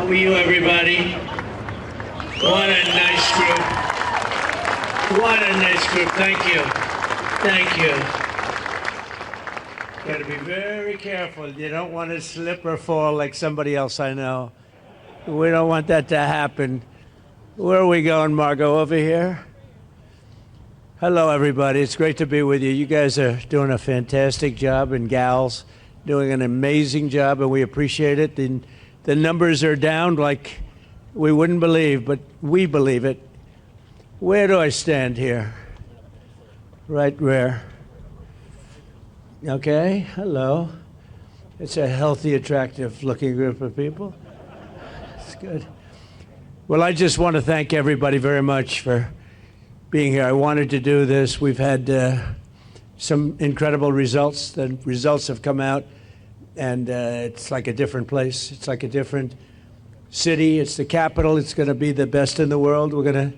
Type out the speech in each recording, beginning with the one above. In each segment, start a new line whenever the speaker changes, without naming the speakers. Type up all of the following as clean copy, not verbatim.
How are you, everybody? What a nice group. What a nice group. Thank you. Thank you. Got to be very careful. You don't want to slip or fall like somebody else I know. We don't want that to happen. Where are we going, Margot? Over here? Hello, everybody. It's great to be with you. You guys are doing a fantastic job, and gals doing an amazing job, and we appreciate it. The numbers are down like we wouldn't believe, but we believe it. Where do I stand here? Right where? Okay, hello. It's a healthy, attractive-looking group of people. It's good. Well, I just want to thank everybody very much for being here. I wanted to do this. We've had some incredible results. The results have come out, and it's like a different place. It's like a different city. It's the capital. It's going to be the best in the world. We're going to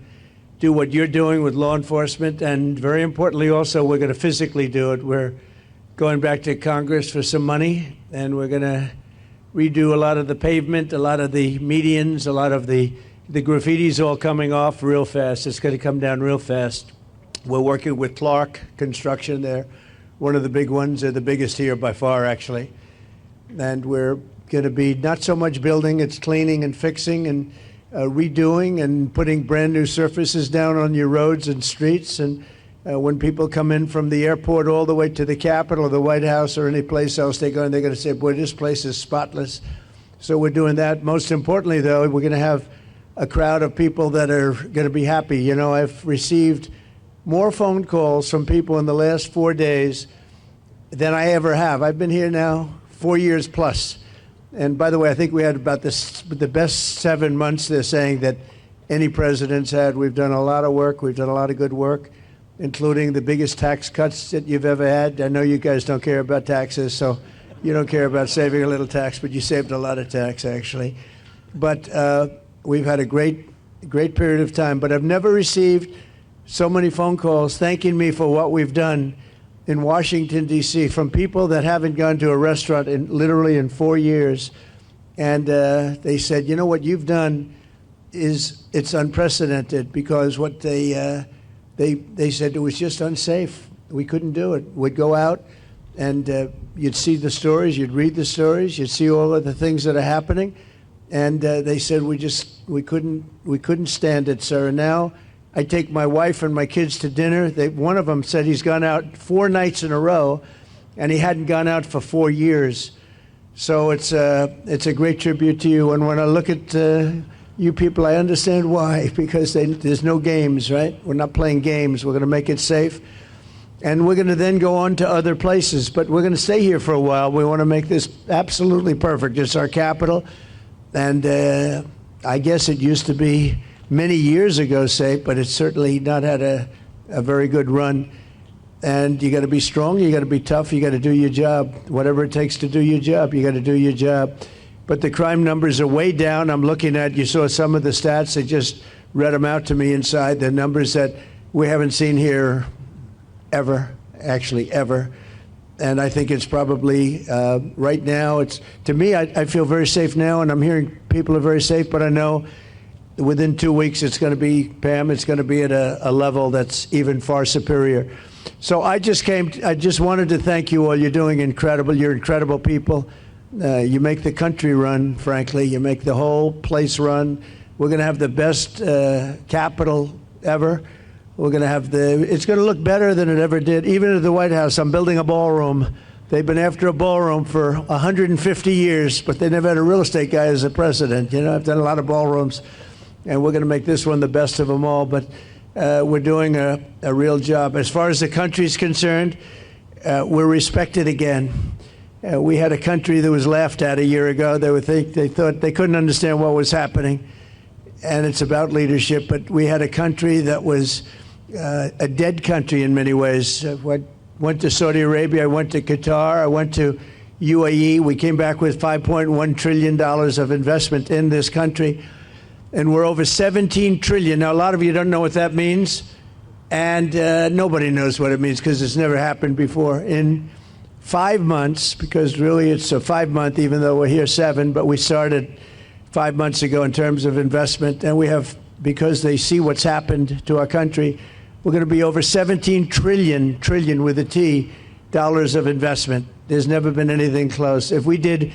do what you're doing with law enforcement, and very importantly also, we're going to physically do it. We're going back to Congress for some money, and we're going to redo a lot of the pavement, a lot of the medians, a lot of the graffiti's all coming off real fast. It's going to come down real fast. We're working with Clark Construction. They're one of the big ones. They're the biggest here by far, actually. And we're going to be not so much building, it's cleaning and fixing and redoing and putting brand new surfaces down on your roads and streets. And when people come in from the airport all the way to the Capitol or the White House or any place else they go, and they're going to say, boy, this place is spotless. So we're doing that. Most importantly, though, we're going to have a crowd of people that are going to be happy. You know, I've received more phone calls from people in the last 4 days than I ever have. I've been here now 4 years plus. And by the way, I think we had about the best 7 months, they're saying, that any president's had. We've done a lot of work. We've done a lot of good work, including the biggest tax cuts that you've ever had. I know you guys don't care about taxes, so you don't care about saving a little tax, but you saved a lot of tax, actually. But we've had a great period of time. But I've never received so many phone calls thanking me for what we've done in Washington, D.C., from people that haven't gone to a restaurant literally in 4 years. And they said, you know, what you've done it's unprecedented, because what they said it was just unsafe. We couldn't do it. We'd go out and you'd see the stories, you'd read the stories, you'd see all of the things that are happening. And they said we couldn't stand it, sir. And now I take my wife and my kids to dinner. One of them said he's gone out 4 nights in a row, and he hadn't gone out for 4 years. So it's a great tribute to you. And when I look at you people, I understand why, because there's no games, right? We're not playing games. We're going to make it safe. And we're going to then go on to other places. But we're going to stay here for a while. We want to make this absolutely perfect. It's our capital. And I guess it used to be many years ago safe, but it's certainly not had a very good run. And you got to be strong, you got to be tough, you got to do your job. Whatever it takes to do your job, you got to do your job. But the crime numbers are way down. I'm looking at, you saw some of the stats, they just read them out to me inside, the numbers that we haven't seen here ever, actually ever. And I think it's probably, right now, to me, I feel very safe now, and I'm hearing people are very safe, but I know within 2 weeks it's going to be, Pam, it's going to be at a level that's even far superior. So I just wanted to thank you all. You're doing incredible. You're incredible people. You make the country run, frankly. You make the whole place run. We're going to have the best Capitol ever. We're going to have it's going to look better than it ever did. Even at the White House, I'm building a ballroom. They've been after a ballroom for 150 years, but they never had a real estate guy as a president. You know, I've done a lot of ballrooms, and we're going to make this one the best of them all. But we're doing a real job. As far as the country's concerned, we're respected again. We had a country that was laughed at a year ago. They thought they couldn't understand what was happening, and it's about leadership. But we had a country that was a dead country in many ways. Went to Saudi Arabia, I went to Qatar, I went to UAE. We came back with $5.1 trillion of investment in this country, and we're over 17 trillion. Now, a lot of you don't know what that means, and nobody knows what it means because it's never happened before. In 5 months, because really it's a 5 month, even though we're here 7, but we started 5 months ago in terms of investment, and we have, because they see what's happened to our country, we're going to be over 17 trillion with a T, dollars of investment. There's never been anything close. If we did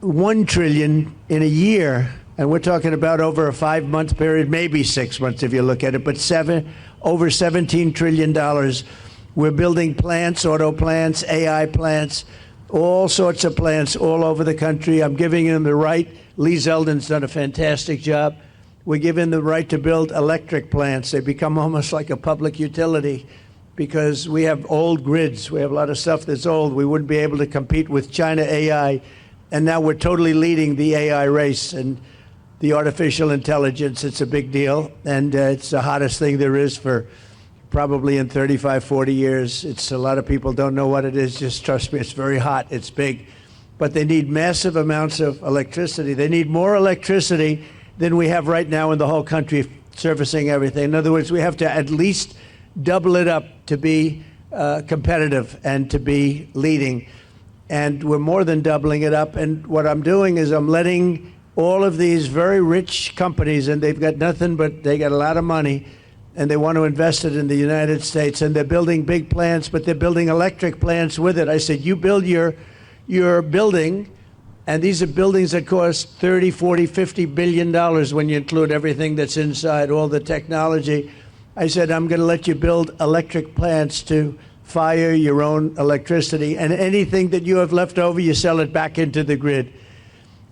1 trillion in a year, and we're talking about over a 5-month period, maybe 6 months if you look at it, but over $17 trillion. We're building plants, auto plants, AI plants, all sorts of plants all over the country. I'm giving them the right. Lee Zeldin's done a fantastic job. We're giving them the right to build electric plants. They become almost like a public utility because we have old grids. We have a lot of stuff that's old. We wouldn't be able to compete with China AI. And now we're totally leading the AI race and the artificial intelligence. It's a big deal. And it's the hottest thing there is for probably in 35, 40 years. It's a lot of people don't know what it is. Just trust me, it's very hot. It's big. But they need massive amounts of electricity. They need more electricity than we have right now in the whole country servicing everything. In other words, we have to at least double it up to be competitive and to be leading. And we're more than doubling it up. And what I'm doing is I'm letting all of these very rich companies, and they've got nothing but they got a lot of money, and they want to invest it in the United States, and they're building big plants, but they're building electric plants with it. I said, you build your building, and these are buildings that cost 30, 40, 50 billion dollars when you include everything that's inside, all the technology. I said, I'm going to let you build electric plants to fire your own electricity, and anything that you have left over, you sell it back into the grid.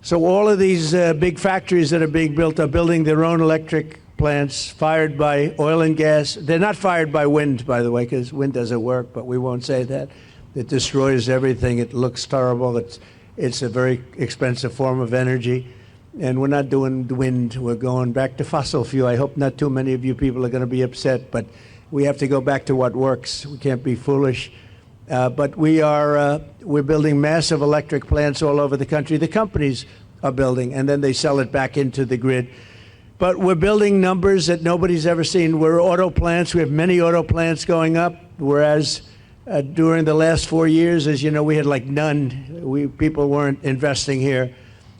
So all of these big factories that are being built are building their own electric plants fired by oil and gas. They're not fired by wind, by the way, because wind doesn't work, but we won't say that. It destroys everything. It looks terrible. It's a very expensive form of energy. And we're not doing wind. We're going back to fossil fuel. I hope not too many of you people are going to be upset, but we have to go back to what works. We can't be foolish. But we're building massive electric plants all over the country. The companies are building, and then they sell it back into the grid. But we're building numbers that nobody's ever seen. We're auto plants. We have many auto plants going up, whereas during the last 4 years, as you know, we had like none. People weren't investing here.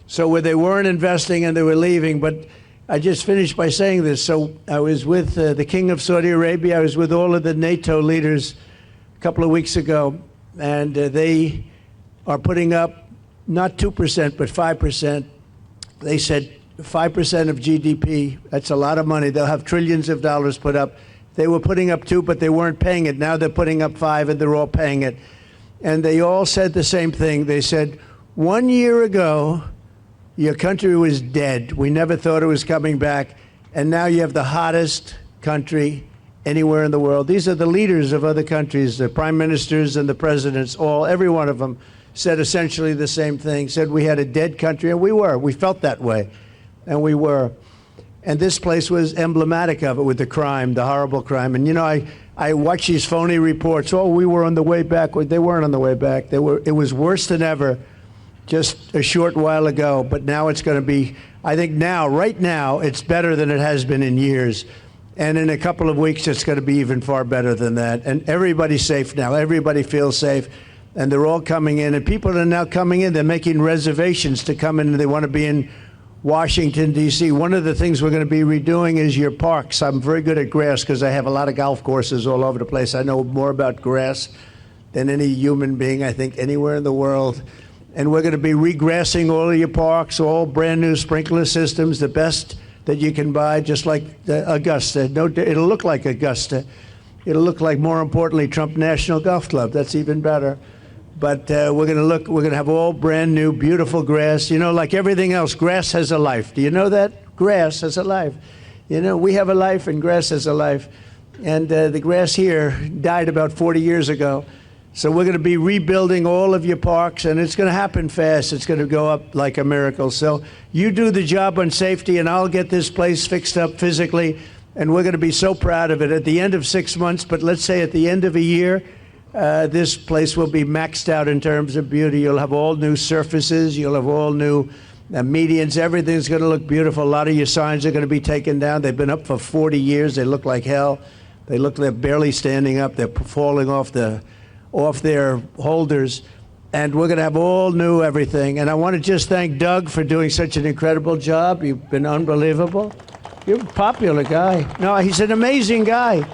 So where they weren't investing and they were leaving. But I just finished by saying this. So I was with the King of Saudi Arabia. I was with all of the NATO leaders a couple of weeks ago, and they are putting up not 2%, but 5%. They said 5% of GDP, that's a lot of money. They'll have trillions of dollars put up. They were putting up 2, but they weren't paying it. Now they're putting up 5, and they're all paying it. And they all said the same thing. They said, 1 year ago, your country was dead. We never thought it was coming back. And now you have the hottest country anywhere in the world. These are the leaders of other countries, the prime ministers and the presidents, every one of them said essentially the same thing, said we had a dead country, and we were. We felt that way, and we were. And this place was emblematic of it with the crime, the horrible crime. And, you know, I watch these phony reports. Oh, we were on the way back. They weren't on the way back. It was worse than ever just a short while ago, but now it's going to be, I think now, right now, it's better than it has been in years. And in a couple of weeks, it's going to be even far better than that. And everybody's safe now. Everybody feels safe. And they're all coming in. And people are now coming in. They're making reservations to come in. And they want to be in Washington, D.C. One of the things we're going to be redoing is your parks. I'm very good at grass because I have a lot of golf courses all over the place. I know more about grass than any human being, I think, anywhere in the world. And we're going to be regrassing all of your parks, all brand new sprinkler systems, the best that you can buy, just like Augusta. No, it'll look like Augusta. It'll look like, more importantly, Trump National Golf Club. That's even better. But we're going to have all brand new, beautiful grass. You know, like everything else, grass has a life. Do you know that? Grass has a life. You know, we have a life and grass has a life. And the grass here died about 40 years ago. So we're going to be rebuilding all of your parks, and it's going to happen fast. It's going to go up like a miracle. So you do the job on safety, and I'll get this place fixed up physically, and we're going to be so proud of it at the end of 6 months. But let's say at the end of a year, this place will be maxed out in terms of beauty. You'll have all new surfaces. You'll have all new medians. Everything's going to look beautiful. A lot of your signs are going to be taken down. They've been up for 40 years. They look like hell. They're barely standing up. They're falling off their holders. and we're going to have all new everything. And I want to just thank Doug for doing such an incredible job. You've been unbelievable. You're a popular guy. No, he's an amazing guy.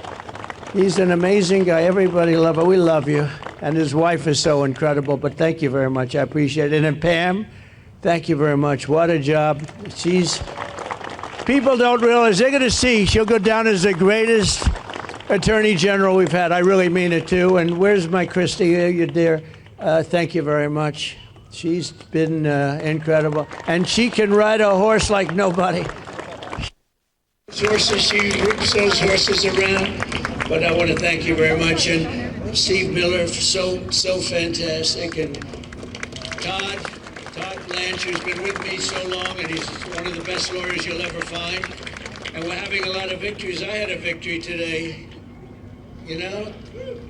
He's an amazing guy. Everybody loves him. We love you. And his wife is so incredible. But thank you very much. I appreciate it. And Pam, thank you very much. What a job. People don't realize, they're going to see, she'll go down as the greatest Attorney General we've had. I really mean it, too. And where's my Christy? You're there. Thank you very much. She's been incredible. And she can ride a horse like nobody. Horses, she rips those horses around. But I want to thank you very much. And Steve Miller, so fantastic. And Todd Blanchard's been with me so long, and he's one of the best lawyers you'll ever find. And we're having a lot of victories. I had a victory today. You know,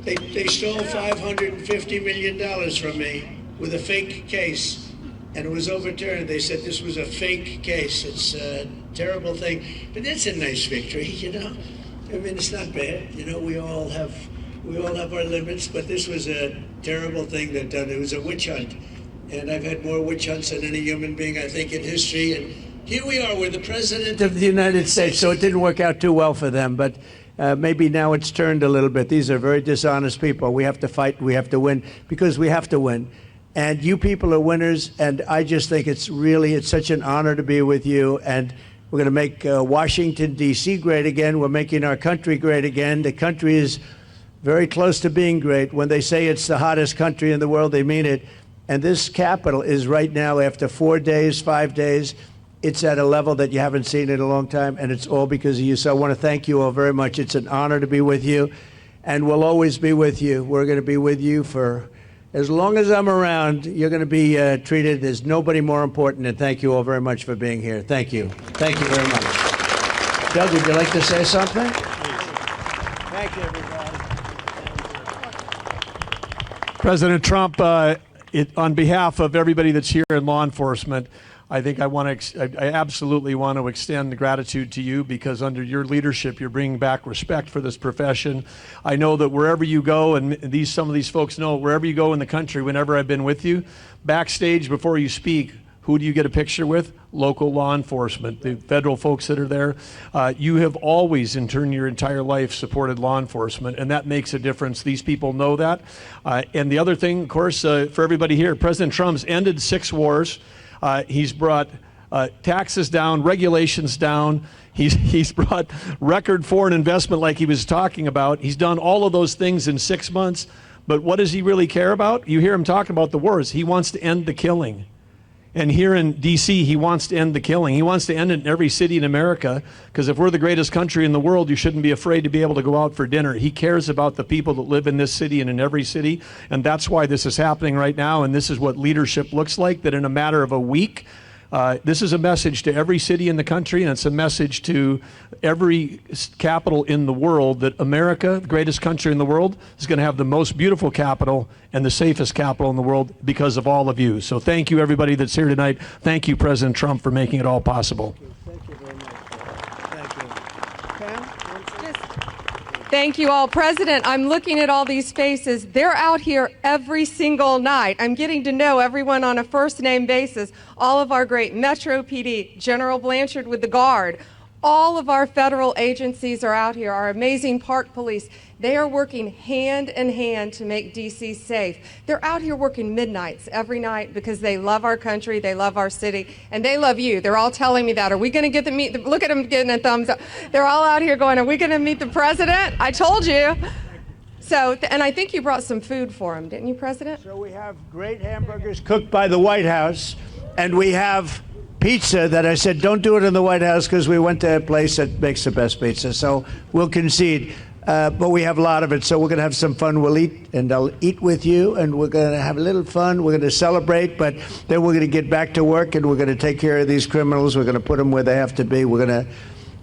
they stole $550 million from me with a fake case, and it was overturned. They said this was a fake case. It's a terrible thing, but that's a nice victory, you know. I mean, it's not bad. You know, we all have our limits, but this was a terrible thing that done. It was a witch hunt, and I've had more witch hunts than any human being, I think, in history. And here we are, we're the president of the United States, so it didn't work out too well for them, but maybe now it's turned a little bit. These are very dishonest people. We have to fight, we have to win, because we have to win. And you people are winners, and I just think it's such an honor to be with you. And we're going to make Washington, D.C. great again. We're making our country great again. The country is very close to being great. When they say it's the hottest country in the world, they mean it. And this Capitol is right now, after 4 days, 5 days, it's at a level that you haven't seen in a long time, and it's all because of you. So I want to thank you all very much. It's an honor to be with you, and we'll always be with you. We're going to be with you for as long as I'm around. You're going to be treated as nobody more important, and thank you all very much for being here. Thank you. Thank you very much. Doug, would you like to say something? Thank you, everybody.
President Trump, on behalf of everybody that's here in law enforcement, I think I absolutely want to extend gratitude to you, because under your leadership, you're bringing back respect for this profession. I know that wherever you go, and some of these folks know, wherever you go in the country, whenever I've been with you, backstage before you speak, who do you get a picture with? Local law enforcement, the federal folks that are there. You have always, in turn, your entire life, supported law enforcement, and that makes a difference. These people know that. And the other thing, of course, for everybody here, President Trump's ended 6 wars. He's brought taxes down, regulations down. He's brought record foreign investment like he was talking about. He's done all of those things in 6 months. But what does he really care about? You hear him talking about the wars. He wants to end the killing. And here in D.C., he wants to end the killing. He wants to end it in every city in America, because if we're the greatest country in the world, you shouldn't be afraid to be able to go out for dinner. He cares about the people that live in this city and in every city, and that's why this is happening right now, and this is what leadership looks like, that in a matter of a week, this is a message to every city in the country, and it's a message to every capital in the world that America, the greatest country in the world, is going to have the most beautiful capital and the safest capital in the world because of all of you. So thank you, everybody that's here tonight. Thank you, President Trump, for making it all possible.
Thank you very much. Thank you. Pam?
Thank you all. President, I'm looking at all these faces. They're out here every single night. I'm getting to know everyone on a first-name basis. All of our great Metro PD, General Blanchard with the Guard, all of our federal agencies are out here, our amazing Park Police. They are working hand in hand to make D.C. safe. They're out here working midnights every night because they love our country, they love our city, and they love you. They're all telling me that. Are we going to get to meet look at them getting a thumbs up. They're all out here going, are we going to meet the president? I told you. So, and I think you brought some food for him, didn't you, President?
So we have great hamburgers cooked by the White House, and we have pizza that I said, don't do it in the White House, because we went to a place that makes the best pizza. So we'll concede. But we have a lot of it, so we're going to have some fun. We'll eat, and I'll eat with you, and we're going to have a little fun. We're going to celebrate, but then we're going to get back to work, and we're going to take care of these criminals. We're going to put them where they have to be. You're going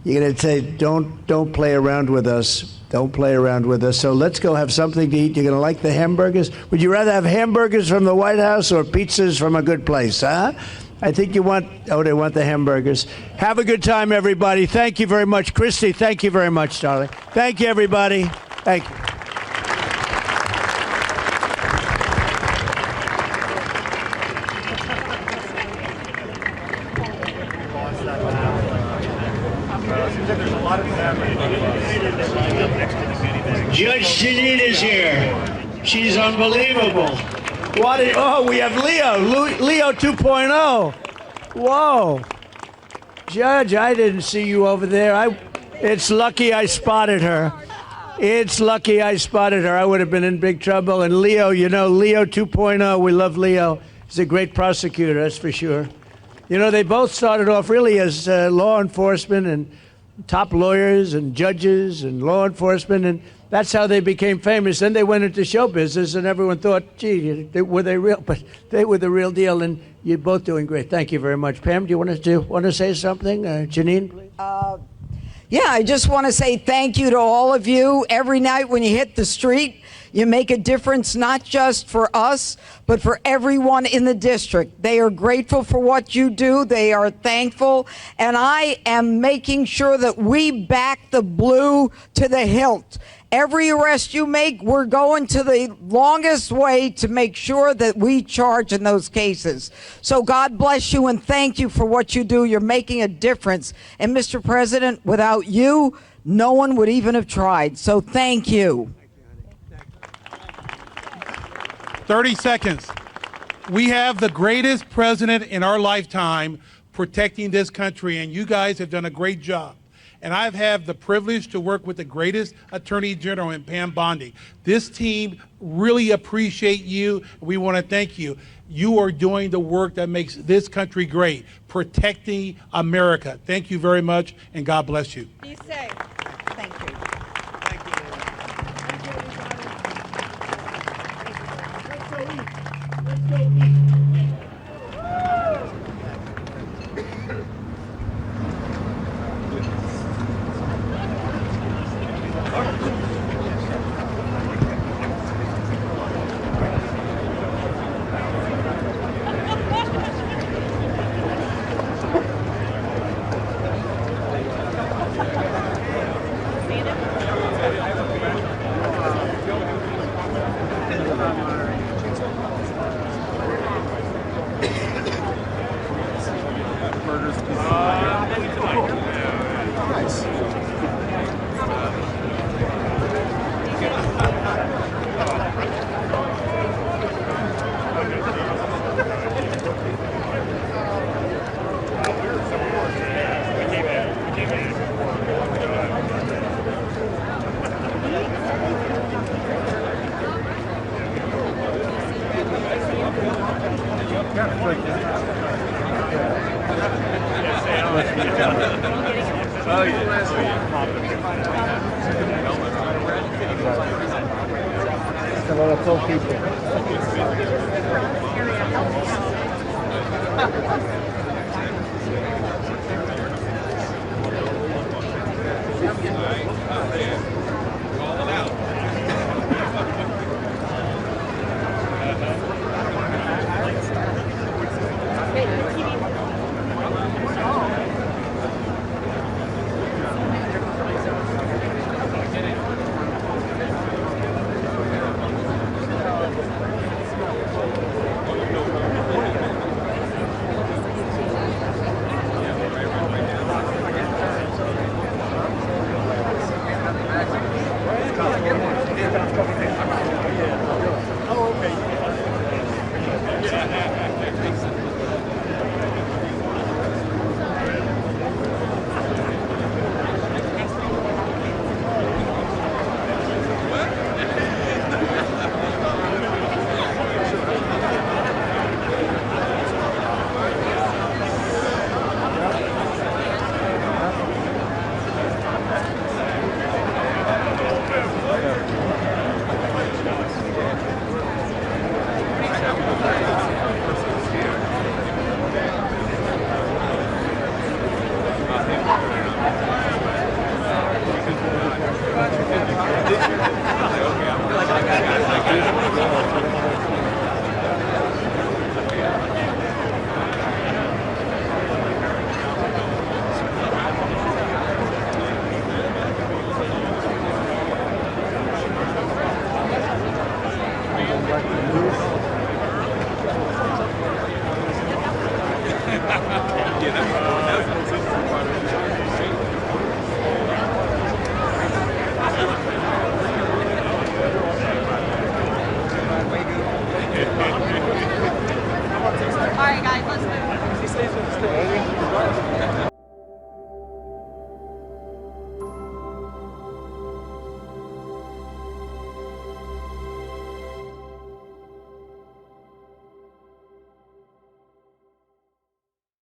to say, don't play around with us. Don't play around with us. So let's go have something to eat. You're going to like the hamburgers? Would you rather have hamburgers from the White House or pizzas from a good place, huh? I think they want the hamburgers. Have a good time, everybody. Thank you very much. Christy, thank you very much, darling. Thank you, everybody. Thank you. Judge Janine is here. She's unbelievable. Oh, we have Leo 2.0. Whoa. Judge, I didn't see you over there. It's lucky I spotted her. It's lucky I spotted her. I would have been in big trouble. And Leo, you know, Leo 2.0, we love Leo. He's a great prosecutor, that's for sure. You know, they both started off really as law enforcement and top lawyers and judges and law enforcement, and that's how they became famous. Then they went into show business, and everyone thought, gee, were they real? But they were the real deal, and you're both doing great. Thank you very much. Pam, do you want to say something? Janine, please.
Yeah, I just want to say thank you to all of you. Every night when you hit the street, you make a difference, not just for us, but for everyone in the district. They are grateful for what you do. They are thankful. And I am making sure that we back the blue to the hilt. Every arrest you make, we're going to the longest way to make sure that we charge in those cases. So God bless you and thank you for what you do. You're making a difference. And Mr. President, without you, no one would even have tried. So thank you.
30 seconds. We have the greatest president in our lifetime protecting this country, and you guys have done a great job. And I've had the privilege to work with the greatest Attorney General in Pam Bondi. This team really appreciate you. We want to thank you. You are doing the work that makes this country great, protecting America. Thank you very much, and God bless you.
Be safe.
Thank you.